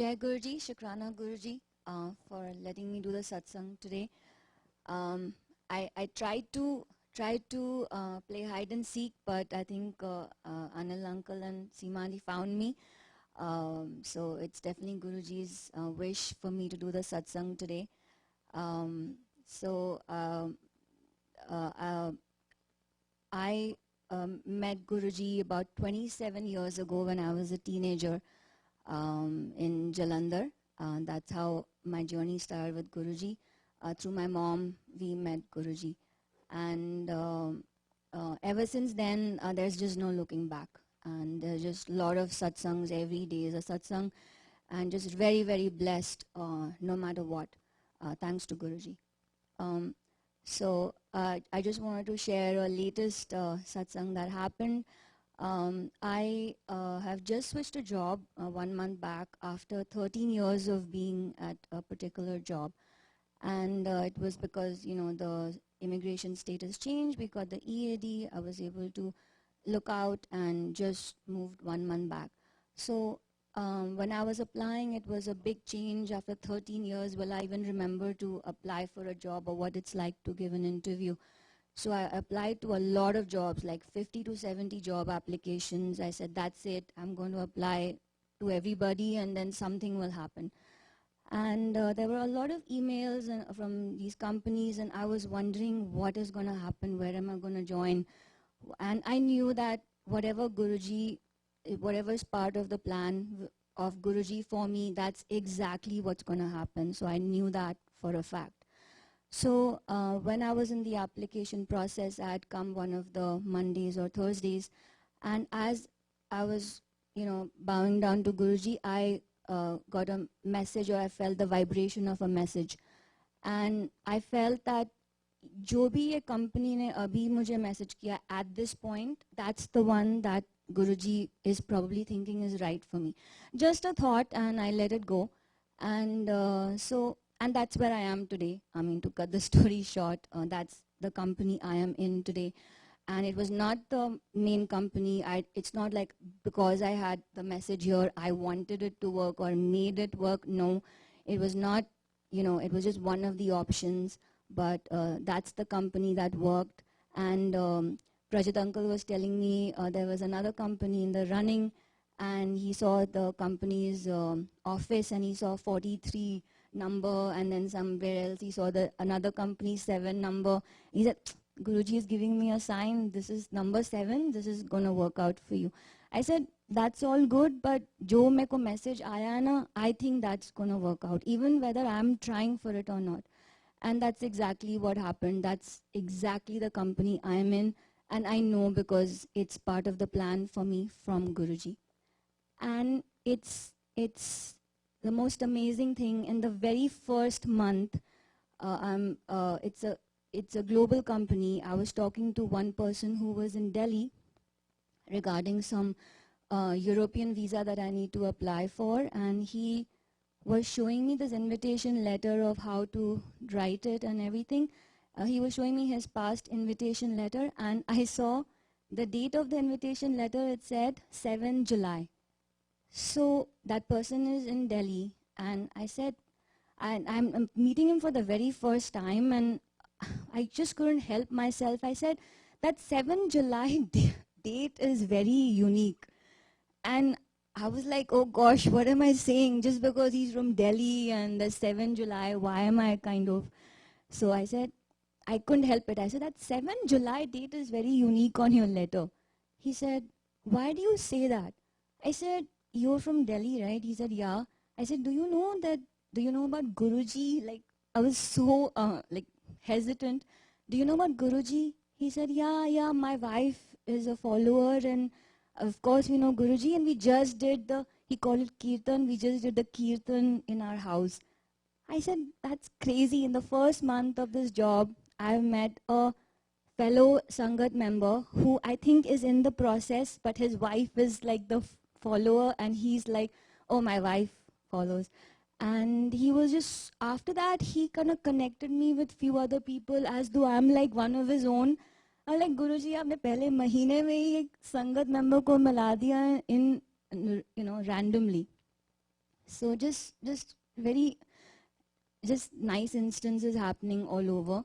Jai Guruji, Shukrana Guruji, for letting me do the satsang today. I tried to play hide and seek, but I think Anil uncle and Simali found me. So it's definitely Guruji's wish for me to do the satsang today. I met Guruji about 27 years ago when I was a teenager in Jalandhar. That's how my journey started with Guruji. Through my mom, we met Guruji. And ever since then, there's just no looking back. And there's just a lot of satsangs every day is a satsang. And just very, very blessed no matter what. Thanks to Guruji. I just wanted to share a latest satsang that happened. I have just switched a job 1 month back after 13 years of being at a particular job. And it was because, you know, the immigration status changed. We got the EAD. I was able to look out and just moved 1 month back. So when I was applying, it was a big change after 13 years. Will I even remember to apply for a job or what it's like to give an interview? So I applied to a lot of jobs, like 50 to 70 job applications. I said, that's it. I'm going to apply to everybody and then something will happen. And there were a lot of emails from these companies, and I was wondering what is going to happen, where am I going to join? And I knew that whatever Guruji, whatever is part of the plan of Guruji for me, that's exactly what's going to happen. So I knew that for a fact. So when I was in the application process, I had come one of the Mondays or Thursdays, and as I was, you know, bowing down to Guruji, I got a message, or I felt the vibration of a message. And I felt that जो भी ये company ने अभी मुझे message किया at this point, that's the one that Guruji is probably thinking is right for me. Just a thought, and I let it go. And and that's where I am today. I mean, to cut the story short, that's the company I am in today. And it was not the main company. It's not like because I had the message here, I wanted it to work or made it work. No, it was not, you know, it was just one of the options. But that's the company that worked. And Prajit uncle was telling me there was another company in the running, and he saw the company's office, and he saw 43 number, and then somewhere else he saw another company 7 number. He said, Guruji is giving me a sign, this is number 7, this is going to work out for you. I said, that's all good, but jo meko message aaya na, I think that's going to work out, even whether I'm trying for it or not. And that's exactly what happened. That's exactly the company I am in, and I know because it's part of the plan for me from Guruji. And it's the most amazing thing. In the very first month, it's a global company. I was talking to one person who was in Delhi regarding some European visa that I need to apply for, and he was showing me this invitation letter of how to write it and everything. He was showing me his past invitation letter, and I saw the date of the invitation letter. It said 7 July. So that person is in Delhi, and I said, I'm meeting him for the very first time, and I just couldn't help myself. I said, that 7 July date is very unique. And I was like, oh gosh, what am I saying? Just because he's from Delhi and the 7 July, why am I kind of... So I said, I couldn't help it. I said, that 7 July date is very unique on your letter. He said, why do you say that? I said, you're from Delhi, right? He said, yeah. I said, do you know about Guruji? Like, I was so like hesitant. Do you know about Guruji? He said, yeah, my wife is a follower, and of course we know Guruji, and we just did he called it Kirtan, we just did the Kirtan in our house. I said, that's crazy. In the first month of this job, I've met a fellow Sangat member who I think is in the process, but his wife is like the follower, and he's like, oh, my wife follows. And he was just, after that, he kind of connected me with few other people as though I'm like one of his own. I'm like, Guruji, आपने पहले महीने में ही एक संगत member को मिला दिया in, you know, randomly. So just very, just nice instances happening all over.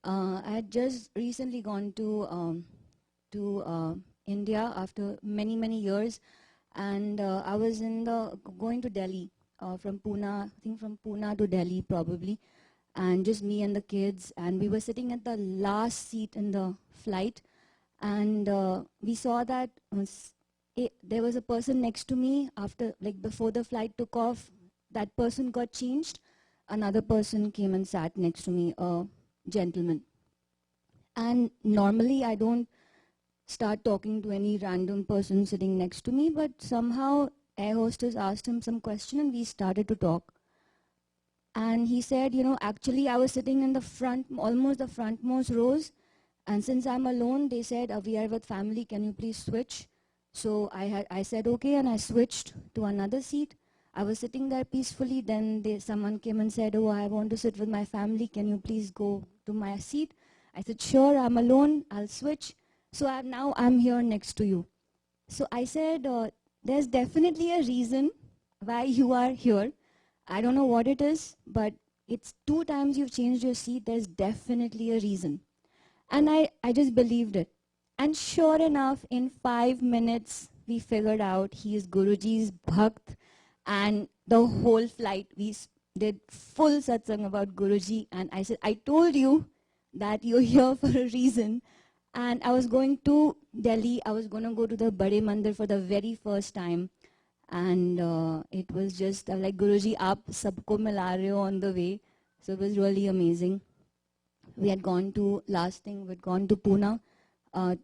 I had just recently gone to India after many years, and I was going to Delhi from Pune. I think from Pune to Delhi probably, and just me and the kids, and we were sitting at the last seat in the flight, and we saw that there was a person next to me after, like before the flight took off. That person got changed. Another person came and sat next to me, a gentleman. And normally I don't start talking to any random person sitting next to me, but somehow air hostess asked him some question and we started to talk. And he said, you know, actually I was sitting in the front, almost the frontmost rows, and since I'm alone, they said, we are with family, can you please switch? So I said okay, and I switched to another seat. I was sitting there peacefully, then someone came and said, oh, I want to sit with my family, can you please go to my seat? I said, sure, I'm alone, I'll switch. So now I'm here next to you. So I said, there's definitely a reason why you are here. I don't know what it is, but it's 2 times you've changed your seat. There's definitely a reason. And I just believed it. And sure enough, in 5 minutes, we figured out he is Guruji's Bhakt. And the whole flight, we did full satsang about Guruji. And I said, I told you that you're here for a reason. And I was going to Delhi. I was going to go to the Bade Mandir for the very first time. And it was just like, Guruji, aap sabko mila rahe ho on the way. So it was really amazing. We had gone to, last thing, we'd gone to Pune.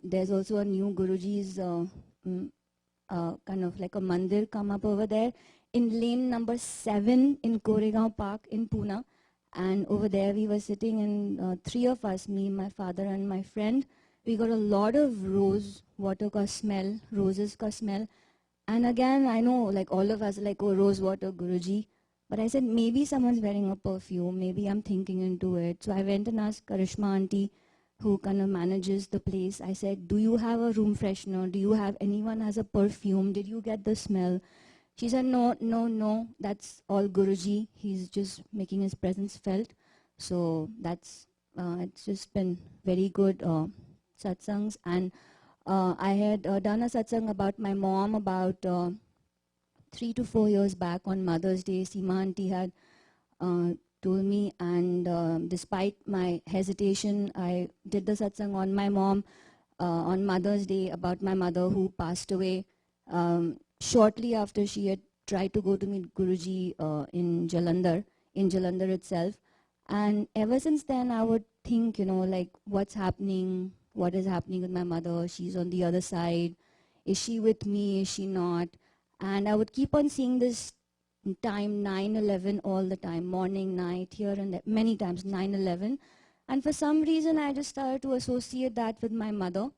There's also a new Guruji's kind of like a mandir come up over there in lane number 7 in Koregaon Park in Pune. And over there we were sitting, and 3 of us, me, my father and my friend, we got a lot of rose water ka smell, roses ka smell. And again, I know like all of us are like, oh, rose water, Guruji. But I said, maybe someone's wearing a perfume, maybe I'm thinking into it. So I went and asked Karishma Aunty, who kind of manages the place. I said, do you have a room freshener? Do you have, anyone has a perfume? Did you get the smell? She said, no, that's all Guruji. He's just making his presence felt. So that's, it's just been very good satsangs. And I had done a satsang about my mom about 3 to 4 years back on Mother's Day. Seema Aunty had told me, and despite my hesitation, I did the satsang on my mom on Mother's Day about my mother who passed away shortly after she had tried to go to meet Guruji in Jalandhar itself. And ever since then, I would think, you know, like, what's happening? What is happening with my mother? She's on the other side. Is she with me? Is she not? And I would keep on seeing this time 9/11 all the time, morning, night, here and there, many times 9/11. And for some reason, I just started to associate that with my mother,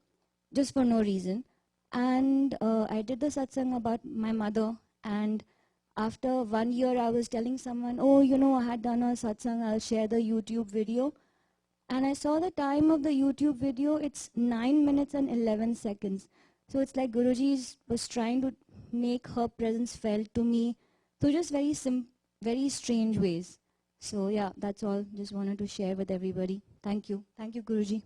just for no reason. And I did the satsang about my mother. And after 1 year, I was telling someone, oh, you know, I had done a satsang, I'll share the YouTube video. And I saw the time of the YouTube video, it's 9 minutes and 11 seconds. So it's like Guruji was trying to make her presence felt to me through just very strange ways. So yeah, that's all. Just wanted to share with everybody. Thank you. Thank you, Guruji.